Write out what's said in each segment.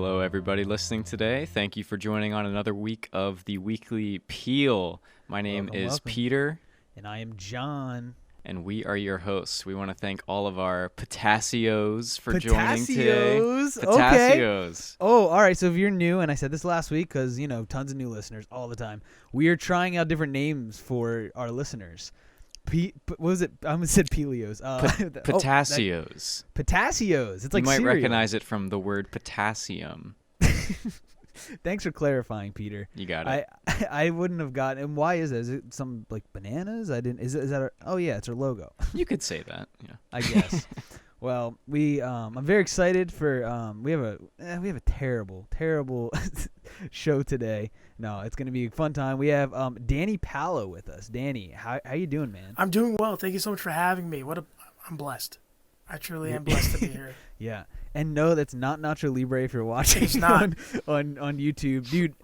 Hello, everybody listening today. Thank you for joining on another week of the Weekly Peel. My name is Peter. And I am John. And we are your hosts. We want to thank all of our Patassios for joining today. Patassios. Okay. Oh, all right. So if you're new, and I said this last week because, tons of new listeners all the time, we are trying out different names for our listeners. What was it? I almost said Pelios. Patassios. Patassios. It's like you might cereal. recognize it from the word potassium. Thanks for clarifying, Peter. You got it. I wouldn't have gotten. And why is that? Is it some like bananas? I didn't. Is that? Oh yeah, it's our logo. You could say that. Yeah. I guess. Well, I'm very excited for. We have a terrible show today. No, it's gonna be a fun time. We have Danny Palow with us. Danny, how you doing, man? I'm doing well. Thank you so much for having me. I'm blessed. I truly am blessed to be here. Yeah, and no, that's not Nacho Libre if you're watching. It's not on YouTube, dude.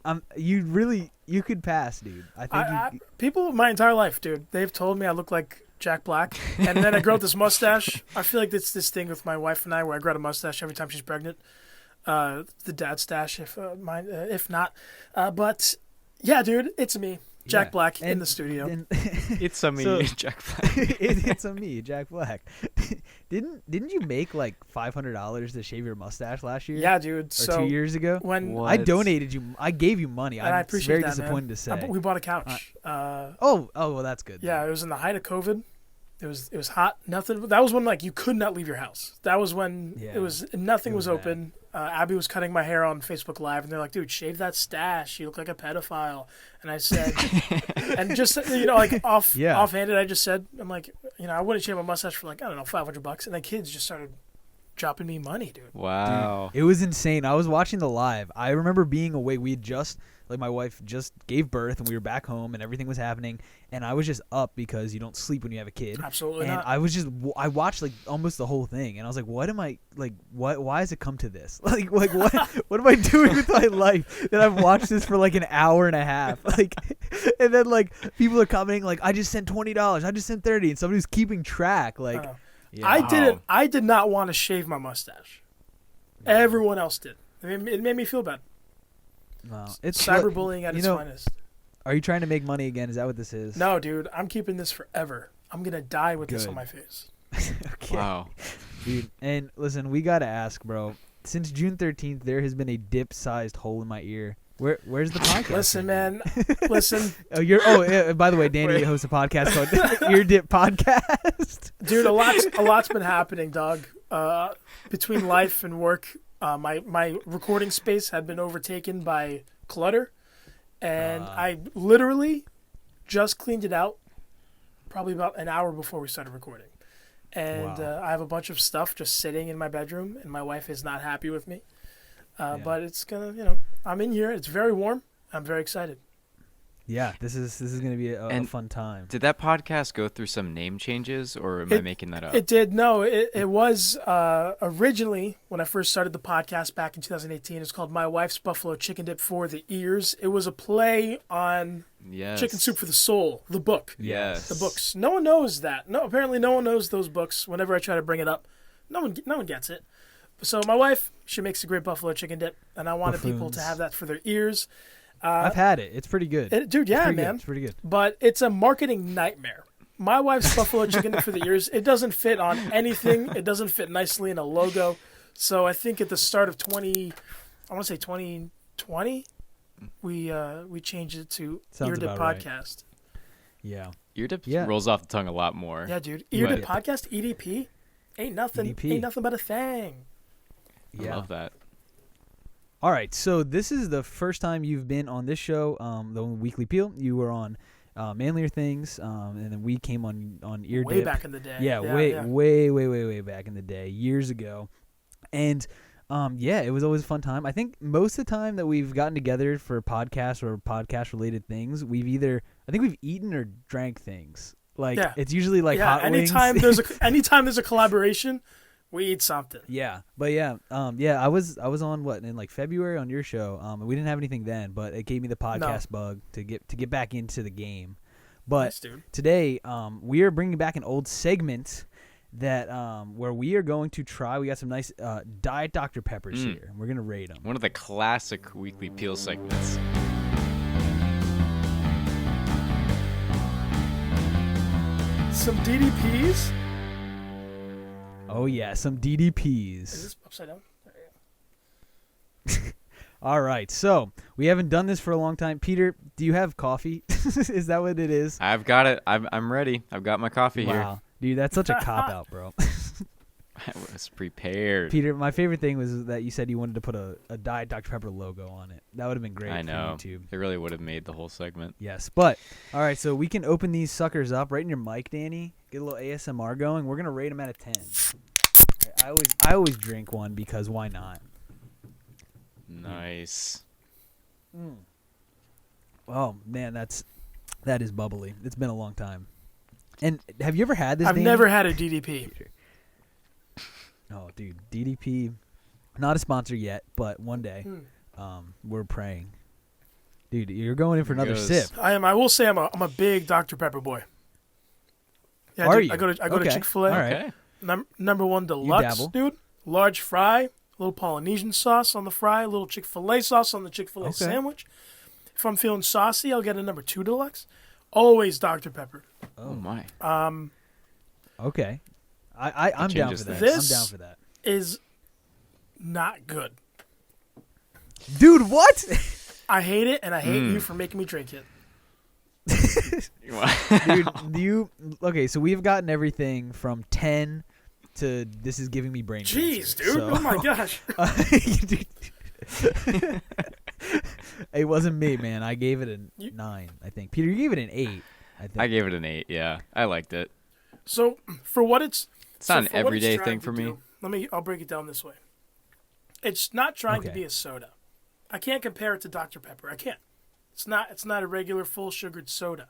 You could pass, dude. I think people my entire life, dude. They've told me I look like Jack Black, and then I grow this mustache. I feel like it's this thing with my wife and I where I grow a mustache every time she's pregnant. The dad stash, if not. But yeah, dude, it's me, Jack Black, in the studio. It's a me, Jack Black. It's a me, Jack Black. Didn't you make like $500 to shave your mustache last year? Yeah, dude. Or 2 years ago. When I donated you, I gave you money. I appreciate very that, disappointed man. to say. We bought a couch. Well, that's good. Yeah, it was in the height of COVID. It was hot. Nothing. That was when like you could not leave your house. That was when nothing was open. Abby was cutting my hair on Facebook Live, and they're like, "Dude, shave that stash. You look like a pedophile." And I said, and just offhanded, I just said, "I'm like, I wouldn't shave my mustache for like I don't know $500." And the kids just started dropping me money, dude. Wow, dude, it was insane. I was watching the live. I remember being away. We had just. Like my wife just gave birth and we were back home and everything was happening and I was just up because you don't sleep when you have a kid. Absolutely and not. I watched like almost the whole thing and I was like, what am I like? Why has it come to this? Like what am I doing with my life that I've watched this for like an hour and a half? Like, and then like people are commenting like, I just sent $20, I just sent $30, and somebody's keeping track. Like, I did not want to shave my mustache. Everyone else did. It made me feel bad. No, it's cyberbullying at its finest. Are you trying to make money again? Is that what this is? No, dude. I'm keeping this forever. I'm going to die with this on my face. Okay. Wow. Dude, and listen, we got to ask, bro. Since June 13th, there has been a dip-sized hole in my ear. Where's the podcast? Listen, man. Listen. By the way, Danny hosts a podcast called Ear Dip Podcast. Dude, a lot's been happening, dog. Between life and work. My recording space had been overtaken by clutter, and I literally just cleaned it out probably about an hour before we started recording. And I have a bunch of stuff just sitting in my bedroom, and my wife is not happy with me. But it's going to, I'm in here. It's very warm. I'm very excited. Yeah, this is going to be a fun time. Did that podcast go through some name changes, or am I making that up? It did. No, it was originally, when I first started the podcast back in 2018, it's called My Wife's Buffalo Chicken Dip for the Ears. It was a play on Chicken Soup for the Soul, the book. Yes. The books. No one knows that. No, apparently no one knows those books. Whenever I try to bring it up, no one gets it. So my wife, she makes a great buffalo chicken dip, and I wanted people to have that for their ears. I've had it. It's pretty good. Dude, yeah, man. It's pretty good. But it's a marketing nightmare. My Wife's Buffalo Chicken Dip for the Ears, it doesn't fit on anything. It doesn't fit nicely in a logo. So I think at the start of 2020, we changed it to Ear Dip Podcast. Right. Yeah. Ear Dip rolls off the tongue a lot more. Yeah, dude. Ear Dip Podcast, EDP, ain't nothing but a thing. I love that. All right, so this is the first time you've been on this show, the Weekly Peel. You were on Manlier Things, and then we came on Ear Dip. Way back in the day. Yeah, way back in the day, years ago. And, it was always a fun time. I think most of the time that we've gotten together for podcasts or podcast-related things, we've eaten or drank things. Like, it's usually like hot wings. Anytime there's a collaboration, we eat something. Yeah, but I was on in like February on your show. We didn't have anything then, but it gave me the podcast bug to get back into the game. But nice, dude. Today, we are bringing back an old segment that where we are going to try. We got some nice Diet Dr. Peppers here. We're gonna rate them. One of the classic weekly peel segments. Some DDPs. Oh yeah, some DDPs. Is this upside down? All right, so we haven't done this for a long time. Peter, do you have coffee? Is that what it is? I've got it. I'm ready. I've got my coffee here. Wow, dude, that's such a cop out, bro. I was prepared. Peter, my favorite thing was that you said you wanted to put a Diet Dr. Pepper logo on it. That would have been great I know. for YouTube. It really would have made the whole segment. Yes, but all right, so we can open these suckers up right in your mic, Danny. Get a little ASMR going. We're gonna rate them out of 10. I always drink one because why not? Nice. Oh man, that is bubbly. It's been a long time. And have you ever had this? I've Danny? never had a DDP. Oh, dude, DDP, not a sponsor yet, but one day, we're praying. Dude, you're going in for another sip. I am. I will say I'm a big Dr. Pepper boy. Yeah, Are dude, you? I go to Chick-fil-A. All right. Okay. Number one deluxe, dabble. dude. Large fry, a little Polynesian sauce on the fry, a little Chick-fil-A sauce on the Chick-fil-A sandwich. If I'm feeling saucy, I'll get a number 2 deluxe. Always Dr. Pepper. Oh my. Okay. I'm down changes for that. things. I'm down for that. Is not good. Dude, what? I hate it, and I hate you for making me drink it. Dude, okay, so we've gotten everything from 10 to this is giving me brain Jeez, cancer. dude. So, Oh, my gosh. dude. It wasn't me, man. I gave it a 9, I think. Peter, you gave it an 8, I think. I gave it an 8. Yeah, I liked it. So, for what it's... It's not an for what it's everyday trying thing to for me. do, I'll break it down this way. It's not trying to Okay. be a soda. I can't compare it to Dr. Pepper. I can't. It's not a regular full sugared soda.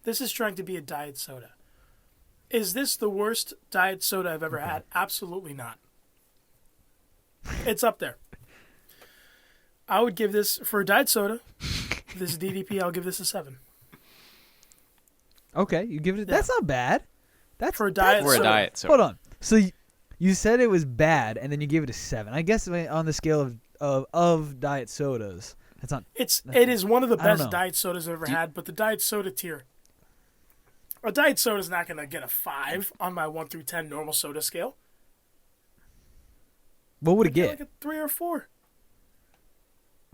This is trying to be a diet soda. Is this the worst diet soda I've ever had? Absolutely not. It's up there. I would give this, for a diet soda, this DDP, I'll give this a 7. Okay, you give it. That's not bad. That's For a diet For a soda. diet, so Hold on. So you said it was bad, and then you gave it a 7. I guess on the scale of diet sodas, that's not. It is one of the I don't best know. diet sodas I've ever had, but the diet soda tier. A diet soda is not going to get a 5 on my 1 through 10 normal soda scale. What would it Get get? like a 3 or 4.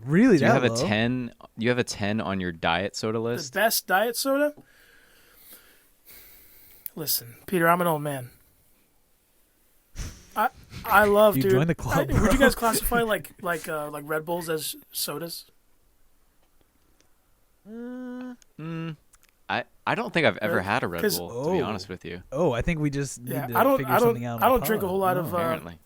Really? Do you that have a low? 10? You have a 10 on your diet soda The list? best diet soda? Listen, Peter, I'm an old man. I love, You dude. join the club, Would you bro. guys classify like Red Bulls as sodas? I don't think I've ever had a Red 'cause- Bull, to be honest with you. Oh, I think we just need Yeah, to I don't figure something out. I don't drink a whole lot of Apparently.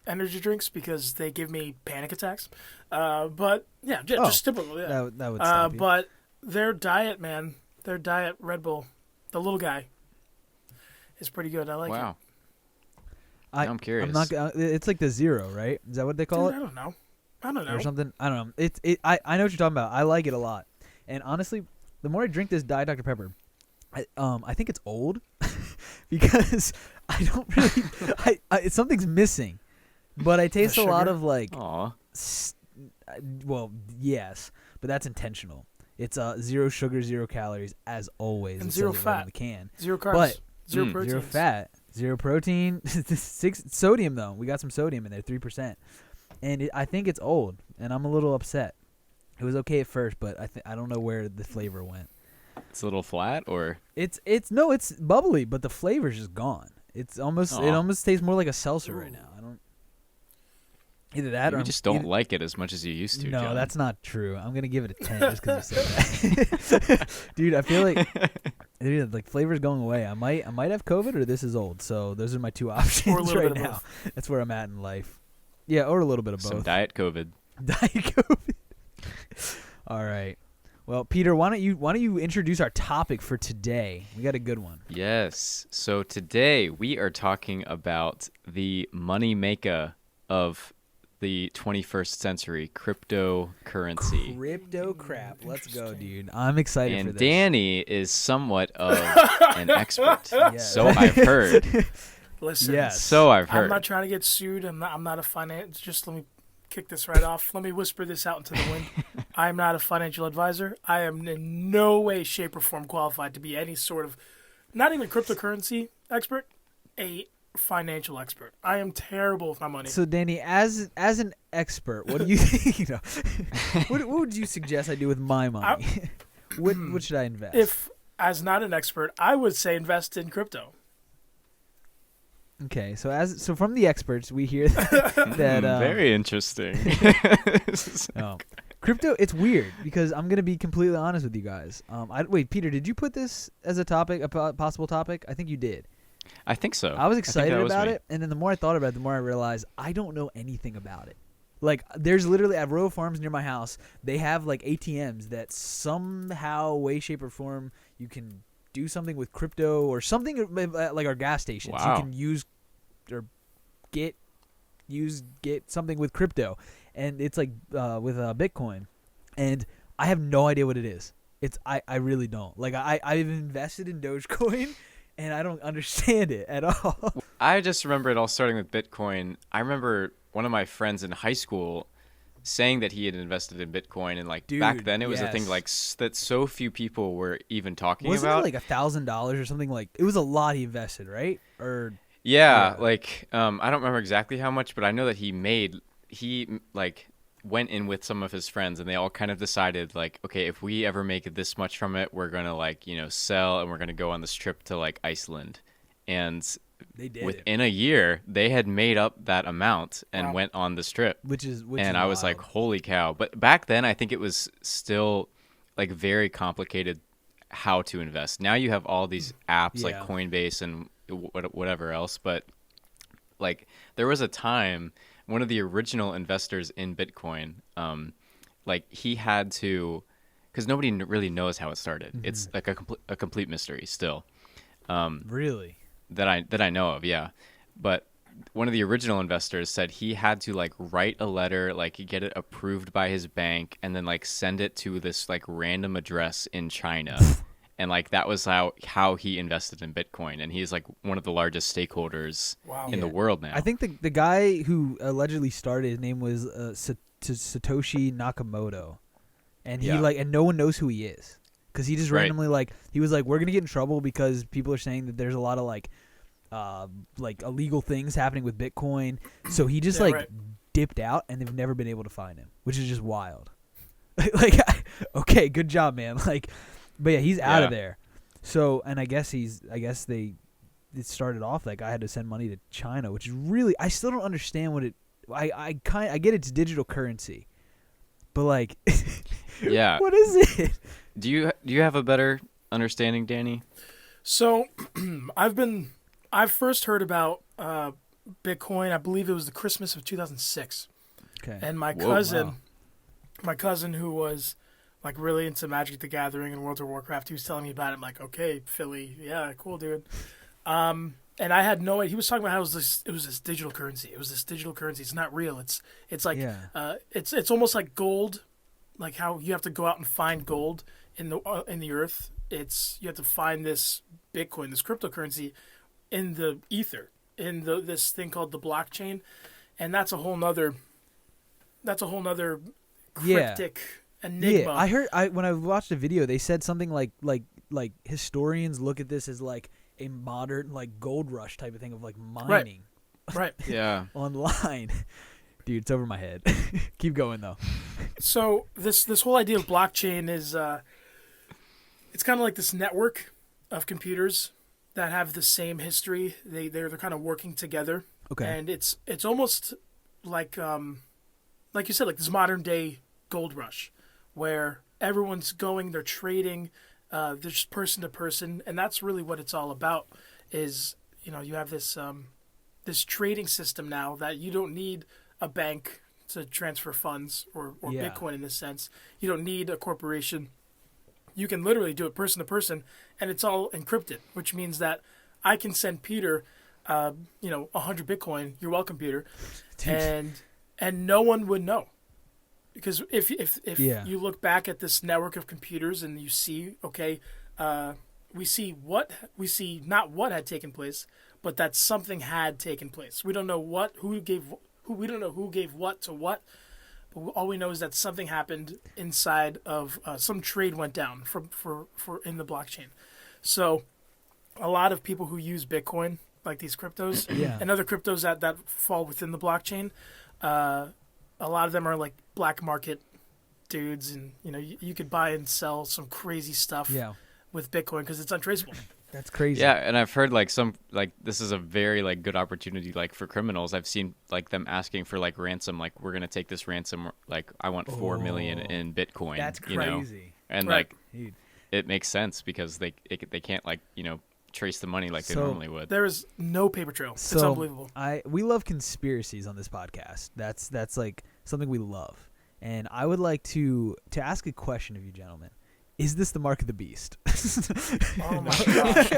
energy drinks because they give me panic attacks. But yeah, just typical. Yeah. That would stop you. But their diet, man, their diet Red Bull, the little guy, is pretty good. I like it. Wow. I'm curious. I'm not. It's like the zero, right? Is that what they call Dude, it? I don't know. Or something? I don't know. I know what you're talking about. I like it a lot. And honestly, the more I drink this Diet Dr. Pepper, I think it's old because I don't really. Something's missing, but I taste a lot sugar? of like. Aw. Well, yes, but that's intentional. It's 0 sugar, 0 calories, as always. And It 0 says it right on fat. the can. 0 carbs, But 0 protein, 0 fat, 0 protein, 6 sodium though. We got some sodium in there, 3%, and I think it's old, and I'm a little upset. It was okay at first, but I don't know where the flavor went. It's a little flat, or It's bubbly, but the flavor's just gone. It almost tastes more like a seltzer right now. I don't. Either that or you just don't like it as much as you used to. No, John. that's not true. I'm gonna give it a 10 just because you said that. Dude, I feel like flavor's going away. I might have COVID or this is old. So those are my two options Or a little right bit of now. That's where I'm at in life. Yeah, or a little bit of both. some diet COVID. Diet COVID. All right. Well, Peter, why don't you introduce our topic for today? We got a good one. Yes. So today we are talking about the money maker of the 21st century, cryptocurrency. Crypto crap. Let's go, dude. I'm excited for And this. Danny is somewhat of an expert. Yeah. So I've heard. Listen, Yes. So I've I'm heard. not trying to get sued. I'm not a finance. Just let me kick this right off. Let me whisper this out into the wind. I am not a financial advisor. I am in no way, shape, or form qualified to be any sort of, not even cryptocurrency expert, a financial expert. I am terrible with my money. So Danny, as an expert, what do you think? What would you suggest I do with my money? What should I invest? If, as not an expert, I would say invest in crypto. Okay, so from the experts, we hear that Very interesting. crypto. It's weird because I'm gonna be completely honest with you guys. Wait, Peter, did you put this as a topic, a possible topic? I think you did. I think so. I was excited that was about me. it, and then the more I thought about it, the more I realized I don't know anything about it. Like, there's literally at Royal Farms near my house, they have like ATMs that somehow, way, shape, or form, you can do something with crypto or something like our gas stations. Wow. You can use or get something with crypto, and it's like with Bitcoin, and I have no idea what it is. I really don't. Like I've invested in Dogecoin, and I don't understand it at all. I just remember it all starting with Bitcoin. I remember one of my friends in high school saying that he had invested in Bitcoin, and like back Dude, then it was a thing yes. like that so few people were even talking Wasn't about. it like $1,000 or something? Like it was a lot he invested, right? Or Yeah, Yeah. like I don't remember exactly how much, but I know that he like went in with some of his friends, and they all kind of decided like, okay, if we ever make this much from it, we're gonna like sell, and we're gonna go on this trip to like Iceland, and they did it, within a year they had made up that amount and Wow. went on this trip. which is And I was like, holy cow. But back then, I think it was still like very complicated how to invest. Now you have all these apps like Yeah. Coinbase and whatever else. But like there was a time, one of the original investors in Bitcoin, like he had to, because nobody really knows how it started. It's like a complete mystery still. really. That I know of, yeah. But one of the original investors said he had to like write a letter, like get it approved by his bank, and then like send it to this like random address in China. And like that was how he invested in Bitcoin, and he's like one of the largest stakeholders Wow. in the Yeah. world now. I think the guy who allegedly started, his name was Satoshi Nakamoto, and he Yeah. and no one knows who he is because he just Right. randomly he was like, we're gonna get in trouble because people are saying that there's a lot of like illegal things happening with Bitcoin, so he just Yeah, right. dipped out, and they've never been able to find him, which is just wild. Like, okay, good job, man. Like, but yeah, he's out of Yeah. there. So, and I guess it started off like I had to send money to China, which is really, I still don't understand what it. I get it's digital currency, but like, Yeah. what is it? Do you have a better understanding, Danny? So, I first heard about Bitcoin. I believe it was the Christmas of 2006, Okay. and my Whoa, cousin, wow. my cousin who was like really into Magic the Gathering and World of Warcraft, he was telling me about it. I'm like, okay, Philly, yeah, cool, dude. And I had no idea. He was talking about how it was this digital currency. It was this digital currency. It's not real. It's like Yeah. it's almost like gold, like how you have to go out and find gold in the earth. You have to find this Bitcoin, this cryptocurrency, in the ether, in this thing called the blockchain, and that's a whole nother cryptic enigma. Yeah, I heard. When I watched a video, they said something like historians look at this as like a modern like gold rush type of thing of like mining Right. Yeah. online. Dude, it's over my head. Keep going though. So this whole idea of blockchain is it's kind of like this network of computers that have the same history. They're kind of working together. Okay. And it's almost like you said, like this modern day gold rush where everyone's they're trading, they're just person to person, and that's really what it's all about. Is you have this this trading system now that you don't need a bank to transfer funds or Yeah. Bitcoin in this sense. You don't need a corporation. You can literally do it person to person, and it's all encrypted, which means that I can send Peter, 100 Bitcoin. You're welcome, Peter, Dude. and no one would know, because if Yeah. you look back at this network of computers and you see, okay, we see not what had taken place, but that something had taken place. We don't know who gave what to what, but all we know is that something happened inside of some trade went down for in the blockchain. So a lot of people who use Bitcoin, like these cryptos and other cryptos that fall within the blockchain, a lot of them are like black market dudes, and you could buy and sell some crazy stuff with Bitcoin because it's untraceable. That's crazy. Yeah, and I've heard like this is a very like good opportunity like for criminals. I've seen like them asking for like ransom, like we're gonna take this ransom, like I want 4 million in Bitcoin. That's crazy. And right. like it makes sense because they can't like trace the money like they normally would. There is no paper trail. It's unbelievable. We love conspiracies on this podcast. That's like something we love. And I would like to ask a question of you gentlemen. Is this the mark of the beast? Oh my gosh.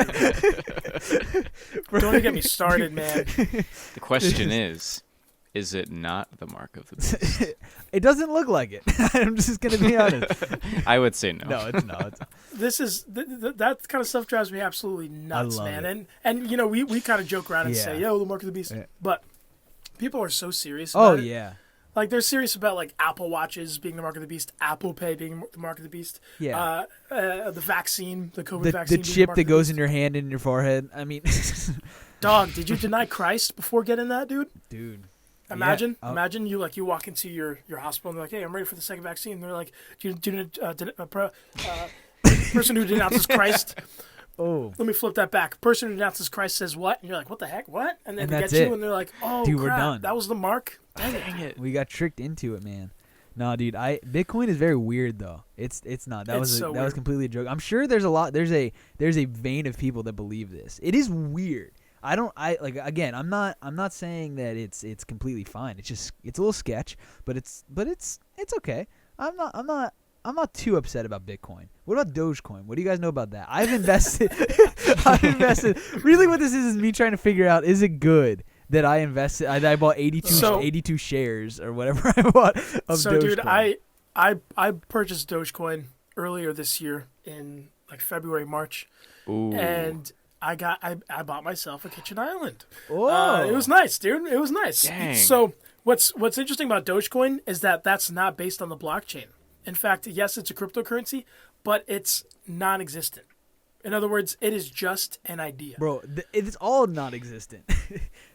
Don't even get me started, man. The question is it not the mark of the beast? It doesn't look like it. I'm just going to be honest. I would say no. No, it's not. This is that kind of stuff drives me absolutely nuts, man. It. And we kind of joke around and say, "Yo, the mark of the beast," but people are so serious. Oh about it. yeah. Like they're serious about like Apple Watches being the mark of the beast, Apple Pay being the mark of the beast. Yeah. The vaccine, the COVID vaccine. The chip that goes in your hand and in your forehead. I mean, dog, did you deny Christ before getting that, dude? Dude. Imagine you walk into your hospital and they're like, "Hey, I'm ready for the second vaccine." And they're like, person who denounces Christ. Oh. Let me flip that back. Person who denounces Christ says what? And you're like, "What the heck? What?" And then they get it. you and they're like, "Oh, dude, crap, we're done. That was the mark." Dang it. We got tricked into it, man. No, dude, Bitcoin is very weird though. It's not. That was completely a joke. I'm sure there's a vein of people that believe this. It is weird. Again, I'm not saying that it's completely fine. It's just it's a little sketch, but it's okay. I'm not too upset about Bitcoin. What about Dogecoin? What do you guys know about that? I've invested. Really, what this is me trying to figure out, is it good that I invested? I bought 82 shares or whatever I bought of Dogecoin. Dude, I purchased Dogecoin earlier this year in like February, March. Ooh. And I bought myself a kitchen island. Oh. It was nice, dude. It was nice. Dang. So what's interesting about Dogecoin is that that's not based on the blockchain. In fact, yes, it's a cryptocurrency, but it's non-existent. In other words, it is just an idea. Bro, it's all non-existent.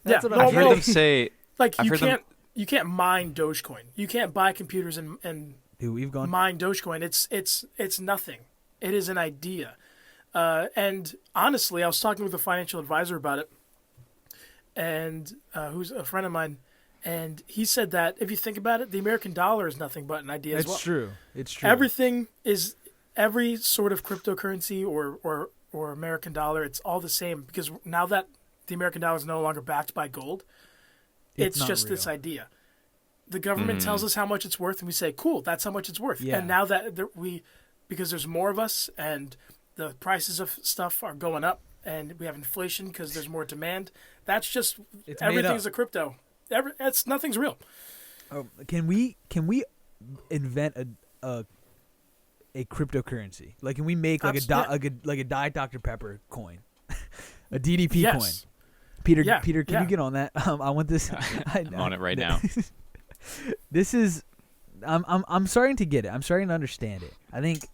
That's what I've heard them say like you can't mine Dogecoin. You can't buy computers and dude, we've gone mine Dogecoin. It's nothing. It is an idea. And honestly, I was talking with a financial advisor about it, and who's a friend of mine, and he said that if you think about it, the American dollar is nothing but an idea as well. It's true. It's true. Every sort of cryptocurrency or American dollar, it's all the same, because now that the American dollar is no longer backed by gold, it's just real. This idea. The government tells us how much it's worth, and we say, "Cool, that's how much it's worth." Yeah. And now that because there's more of us, and the prices of stuff are going up, and we have inflation because there's more demand. That's just everything's a crypto. Nothing's real. Oh, can we invent a cryptocurrency? Like, can we make like a Diet Dr Pepper coin, a DDP coin? Peter, can you get on that? I want this. I'm on it right now. This is, I'm starting to get it. I'm starting to understand it. I think.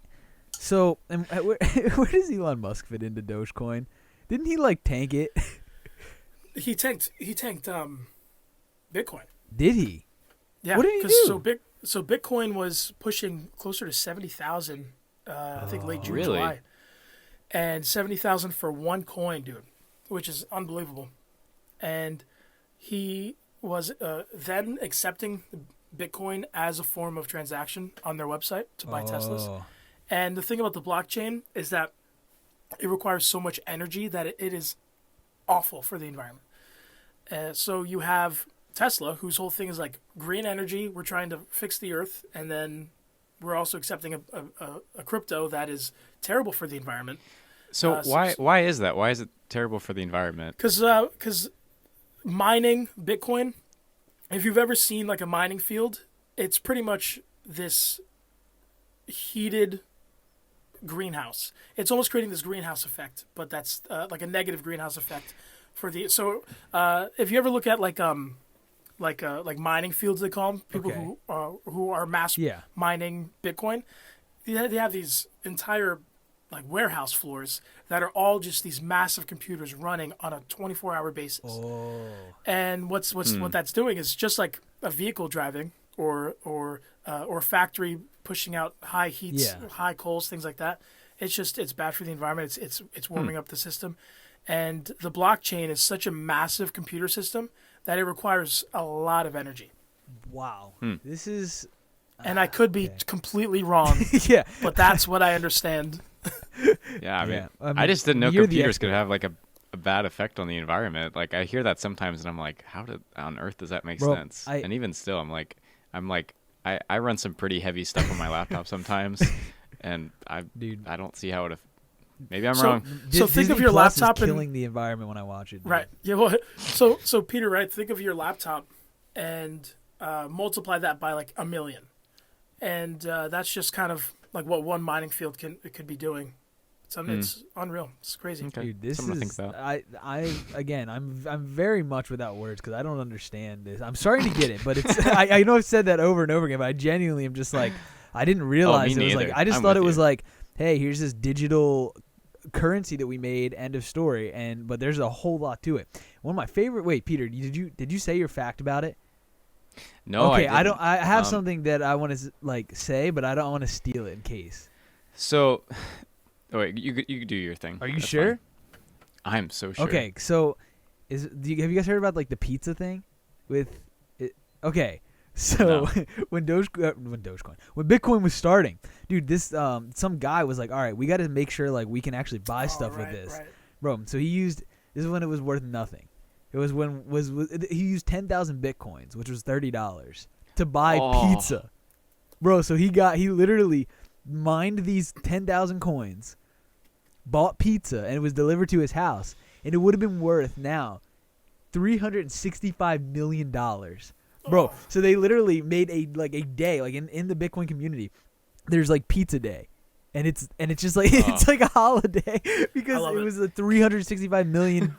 So, and where does Elon Musk fit into Dogecoin? Didn't he like tank it? He tanked Bitcoin. Did he? Yeah. What did he do? So Bitcoin was pushing closer to 70,000. I think late June, July, and 70,000 for one coin, dude, which is unbelievable. And he was then accepting Bitcoin as a form of transaction on their website to buy Teslas. And the thing about the blockchain is that it requires so much energy that it is awful for the environment. So you have Tesla, whose whole thing is like green energy. We're trying to fix the earth, and then we're also accepting a crypto that is terrible for the environment. So why is that? Why is it terrible for the environment? Because mining Bitcoin, if you've ever seen like a mining field, it's pretty much this heated greenhouse. It's almost creating this greenhouse effect, but that's like a negative greenhouse effect for the if you ever look at like mining fields, they call them, people who are mass mining Bitcoin, they have these entire like warehouse floors that are all just these massive computers running on a 24-hour basis. Oh. And what that's doing is just like a vehicle driving or a factory pushing out high heats, high coals, things like that. It's bad for the environment. It's warming up the system. And the blockchain is such a massive computer system that it requires a lot of energy. Wow. This is... And I could be completely wrong, but that's what I understand. Yeah, I mean, I just didn't know computers could have like a bad effect on the environment. Like I hear that sometimes, and I'm like, how on earth does that make sense? And even still, I'm like, I run some pretty heavy stuff on my laptop sometimes, and I don't see how it. Maybe I'm wrong. So think of your laptop is killing the environment when I watch it. Dude. Right. Yeah. Well, so Peter, right? Think of your laptop and multiply that by like 1 million, and that's just kind of like what one mining field could be doing. It's unreal. It's crazy. Okay. Dude, this is I'm very much without words because I don't understand this. I'm starting to get it, but it's I know I've said that over and over again, but I genuinely am just like I didn't realize it was like I just thought it was like, hey, here's this digital currency that we made, end of story, but there's a whole lot to it. One of my favorite. Wait, Peter, did you say your fact about it? No, okay, I don't. I have something that I want to like say, but I don't want to steal it in case. So, wait, you do your thing. Are you sure? Fine. I'm so sure. Okay, so have you guys heard about like the pizza thing? Okay, so when Bitcoin was starting, dude, this some guy was like, all right, we got to make sure like we can actually buy stuff with this, bro. So this is when it was worth nothing. It was he used 10,000 Bitcoins, which was $30, to buy pizza, bro. So he literally mined these 10,000 coins, bought pizza, and it was delivered to his house, and it would have been worth now $365 million, bro. So they literally made a day like in the Bitcoin community. There's like pizza day. And it's just like it's like a holiday because it was a $365 million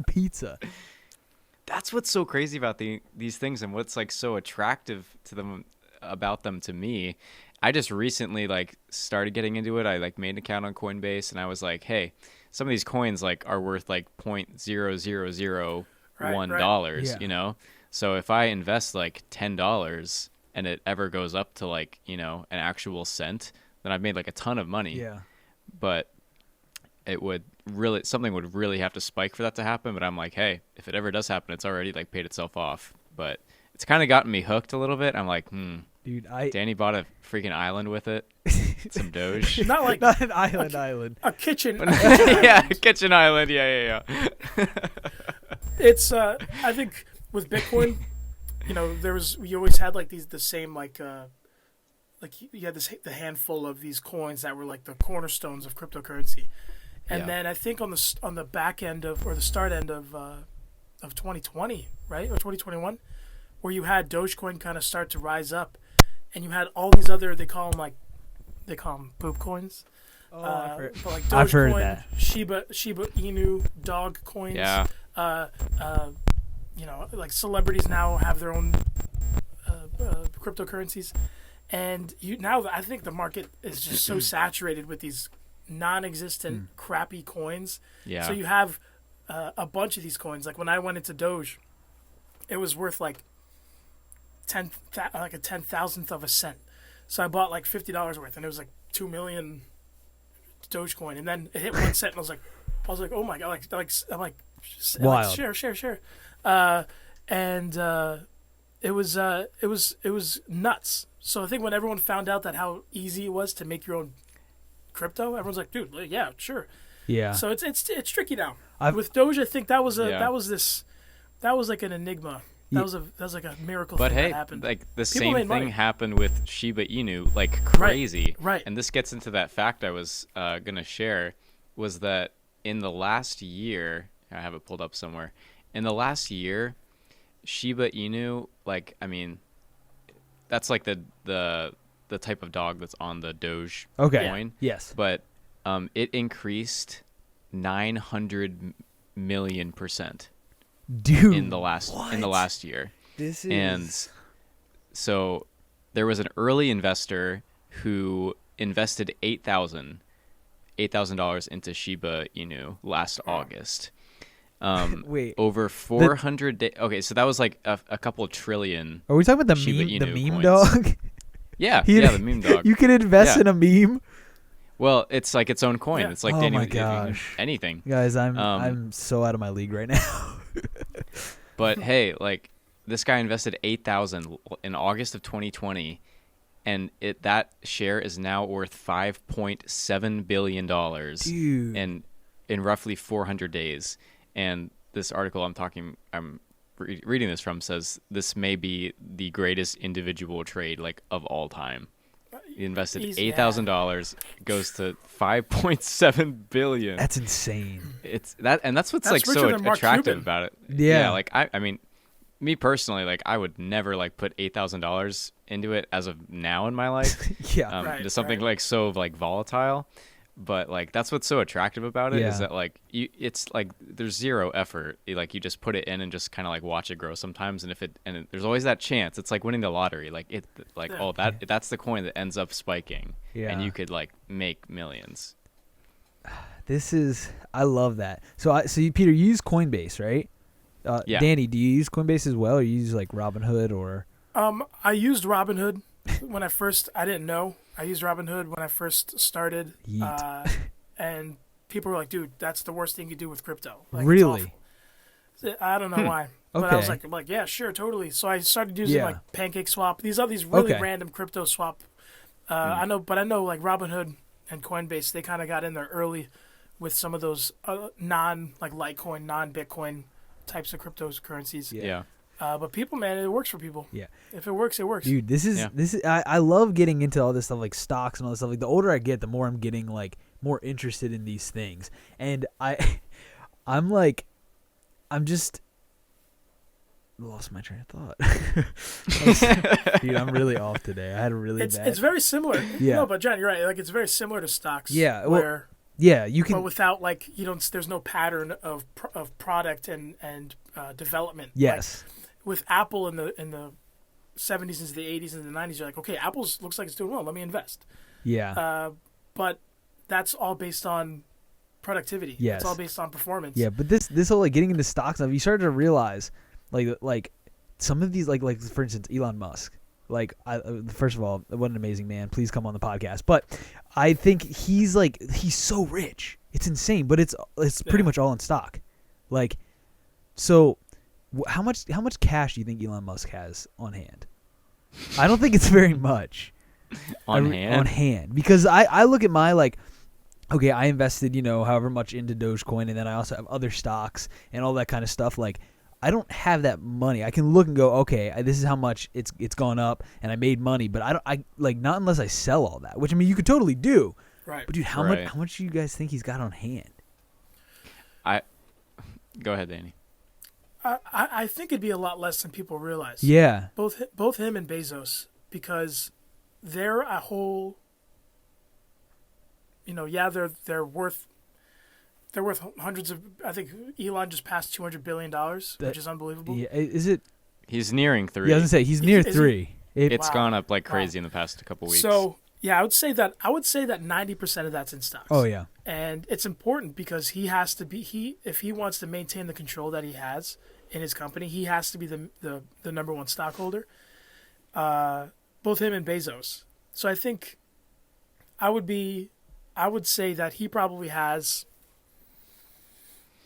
pizza. That's what's so crazy about these things, and what's like so attractive to them about them to me. I just recently like started getting into it. I like made an account on Coinbase, and I was like, hey, some of these coins like are worth like $0.0001, you know. So if I invest like $10 and it ever goes up to like, you know, an actual cent, then I've made like a ton of money. Yeah. But something would really have to spike for that to happen. But I'm like, hey, if it ever does happen, it's already like paid itself off. But it's kind of gotten me hooked a little bit. I'm like, dude, Danny bought a freaking island with it. Some Doge. Not an island. A kitchen. Yeah, a kitchen island. Yeah. It's I think with Bitcoin, you know, you always had like the same like you had the handful of these coins that were like the cornerstones of cryptocurrency, and then I think on the back end or the start end of 2020, right, or 2021, where you had Dogecoin kind of start to rise up, and you had all these other they call them poop coins. But like I've heard of Dogecoin, that. Shiba Inu dog coins. Yeah. You know, like celebrities now have their own cryptocurrencies. And I think the market is just so saturated with these non-existent crappy coins. Yeah. So you have a bunch of these coins. Like when I went into Doge, it was worth like a 10,000th of a cent. So I bought like $50 worth, and it was like 2 million Dogecoin. And then it hit 1 cent, and I was like, oh my god! I'm like, wild. Share. And it was nuts. So I think when everyone found out that how easy it was to make your own crypto, everyone's like, dude, yeah, sure. Yeah. So it's tricky now. With Doge, I think that was like an enigma. That was like a miracle but thing hey, that happened. like the People same made thing money. happened with Shiba Inu, like crazy. Right. And this gets into that fact I was gonna share, was that in the last year, I have it pulled up somewhere. In the last year, Shiba Inu, like, I mean, that's like the type of dog that's on the Doge coin. Yes. But it increased 900 million% Dude, in the last year. This is And so there was an early investor who invested $8,000 into Shiba Inu last August. Wait, over 400 days. Okay, so that was like a couple trillion. are we talking about the Shiba meme? The Inu meme coins. dog? Yeah, He- yeah, the meme dog. You can invest Yeah. in a meme, Well, it's like its own coin. Yeah. It's like Oh Danny, my gosh. anything. guys. I'm Um, so out of my league right now. But hey, like this guy invested 8,000 in August of 2020, and that share is now worth $5.7 billion Dude, in roughly 400 days. And this article I'm reading this from says this may be the greatest individual trade like of all time. He invested Easy. $8,000, goes to 5.7 billion. that's insane. It's that, and that's what's That's like so richer than Mark attractive Cuban. about it. Yeah. Like I mean, me personally, like I would never like put $8,000 into it as of now in my life. Yeah, Right, To something right. like so like volatile. But like that's what's so attractive about it is Yeah. that like it's like there's zero effort. You just put it in and just kind of like watch it grow sometimes. And there's always that chance. It's like winning the lottery. Like Yeah. that's the coin that ends up spiking, Yeah. and you could like make millions. I love that. So Peter, you use Coinbase, right? Yeah. Danny, do you use Coinbase as well, or you use like Robinhood or? I used Robinhood when I didn't know. I used Robinhood when I first started. Yeet. And people were like, dude, that's the worst thing you do with crypto. Like, it's Really? awful. I don't know why. But I was Okay. like, yeah, sure, totally. So I started using Yeah. like Pancake Swap. These really Okay. random crypto swap. I know like Robinhood and Coinbase, they kind of got in there early with some of those like Litecoin, non-Bitcoin types of cryptocurrencies. Yeah. But people, man, it works for people. Yeah. If it works, it works. Dude, this is I love getting into all this stuff like stocks and all this stuff. Like the older I get, the more I'm getting like more interested in these things. And I'm just lost my train of thought. Dude, I'm really off today. I had a really bad. It's very similar. Yeah. No, but John, you're right. Like it's very similar to stocks. Yeah, well, Where, yeah, you but can. without like there's no pattern of product and development. Yes. Like, with Apple in the 70s into the 80s and the 90s, you're like, okay, Apple's looks like it's doing well. Let me invest. Yeah. But that's all based on productivity. Yes. It's all based on performance. Yeah, but this whole like getting into stocks stuff, you started to realize like some of these like for instance Elon Musk. Like first of all, what an amazing man. Please come on the podcast. But I think he's so rich. It's insane, but it's pretty much all in stock. Like so how much cash do you think Elon Musk has on hand? I don't think it's very much. On hand? On hand. Because I look at my like, okay, I invested, however much into Dogecoin, and then I also have other stocks and all that kind of stuff. Like, I don't have that money. I can look and go, okay, this is how much it's gone up, and I made money. But I like not unless I sell all that, which I mean you could totally do. Right. But dude, how much do you guys think he's got on hand? Go ahead, Danny. I think it'd be a lot less than people realize. Yeah. Both him and Bezos, because they're a whole. They're worth hundreds of. I think Elon just passed $200 billion, which is unbelievable. Yeah. Is it? He's nearing 3. Yeah, I was gonna say he's near Is it- 3. It's Wow. gone up like crazy in the past couple weeks. So yeah, I would say that 90% of that's in stocks. Oh yeah. And it's important because he has to be if he wants to maintain the control that he has in his company, he has to be the number one stockholder. Both him and Bezos. So I think I would say that he probably has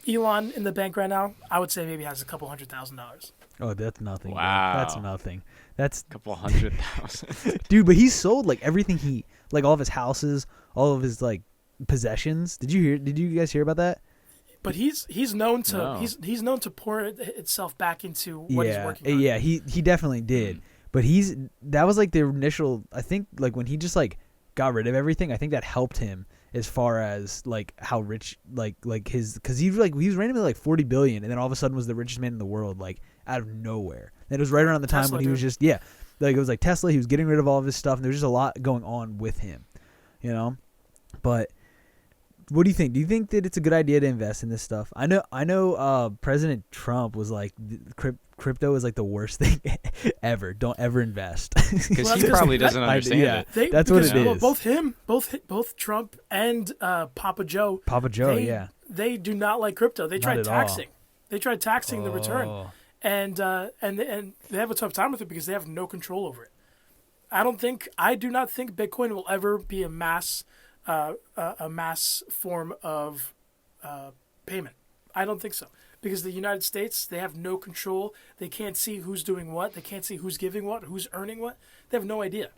Elon in the bank right now. I would say maybe has a couple $100,000. Oh, that's nothing. bro. Wow. That's nothing. That's couple 100,000. dude, but he sold like everything like all of his houses, all of his like possessions. Did you guys hear about that? But he's known to No. he's known to pour itself back into what he's working on. Yeah, he definitely did. But that was like the initial, I think like when he just like got rid of everything, I think that helped him as far as like how rich like his, cuz he was randomly like 40 billion and then all of a sudden was the richest man in the world like out of nowhere. And it was right around the time Tesla, when he was dude. just like it was like Tesla, he was getting rid of all of his stuff and there was just a lot going on with him. But What do you think? Do you think that it's a good idea to invest in this stuff? I know. President Trump was like, crypto is like the worst thing ever. Don't ever invest. Because Well, he that's probably 'cause- doesn't understand yeah. it. That's what because, it well, is. both Trump and Papa Joe. Papa Joe, they, yeah. They do not like crypto. They tried at all. taxing. They tried taxing the return, Oh. and they have a tough time with it because they have no control over it. I do not think Bitcoin will ever be a mass form of payment. I don't think so. Because the United States, they have no control. They can't see who's doing what. They can't see who's giving what, who's earning what. They have no idea.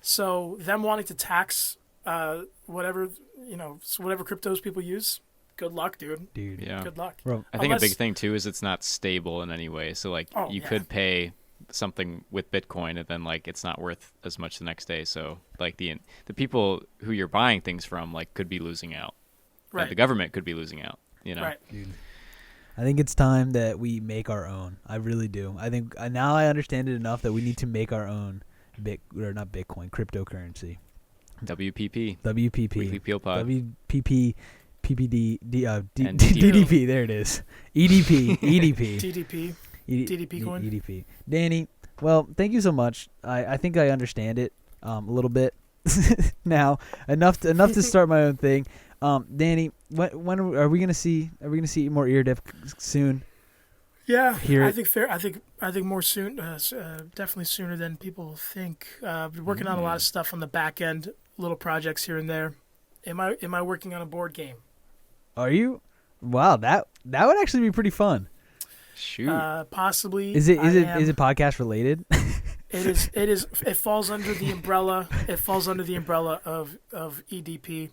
So them wanting to tax whatever cryptos people use, good luck, dude. Yeah. Good luck. Bro, I think a big thing too is it's not stable in any way. So like you could pay something with Bitcoin and then like it's not worth as much the next day. So like the people who you're buying things from like could be losing out. Right. Like, the government could be losing out. You know. Right. dude. I think it's time that we make our own. I really do. I think now I understand it enough that we need to make our own not Bitcoin, cryptocurrency. WPP. WPP. Weekly Peel Pod. WPP. PPD. And DDP. There it is. EDP. EDP. TDP. DDP coin. EDP. Danny, well, thank you so much. I think I understand it a little bit now. Enough to start my own thing. Danny, when are we gonna see more ear dip soon? Yeah, Here I think more soon. Definitely sooner than people think. Been working on a lot of stuff on the back end, little projects here and there. Am I working on a board game? Are you? Wow, that would actually be pretty fun. Shoot. Possibly. Is it podcast related? It is. It falls under the umbrella. It falls under the umbrella of EDP.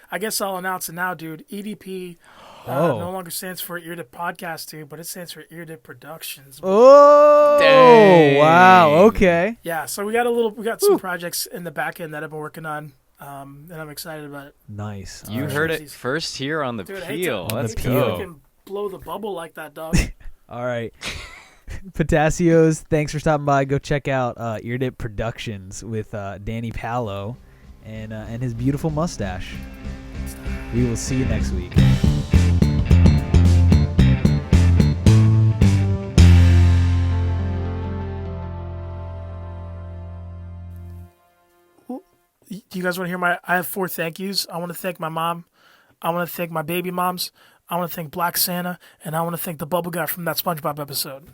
I guess I'll announce it now, dude. EDP no longer stands for Ear Dip Podcast, dude, but it stands for Ear Dip Productions. Oh, Dang. wow. Okay. Yeah, so we got some projects in the back end that I've been working on, and I'm excited about it. Nice. You All heard right. it first here on the Dude, Peel. On the Let's Peel. go. Fucking blow the bubble like that, dog. All right. Potassios, thanks for stopping by. Go check out Ear Dip Productions with Danny Palow and his beautiful mustache. We will see you next week. Do you guys want to hear I have 4 thank yous. I want to thank my mom. I want to thank my baby moms. I want to thank Black Santa. And I want to thank the bubble guy from that SpongeBob episode.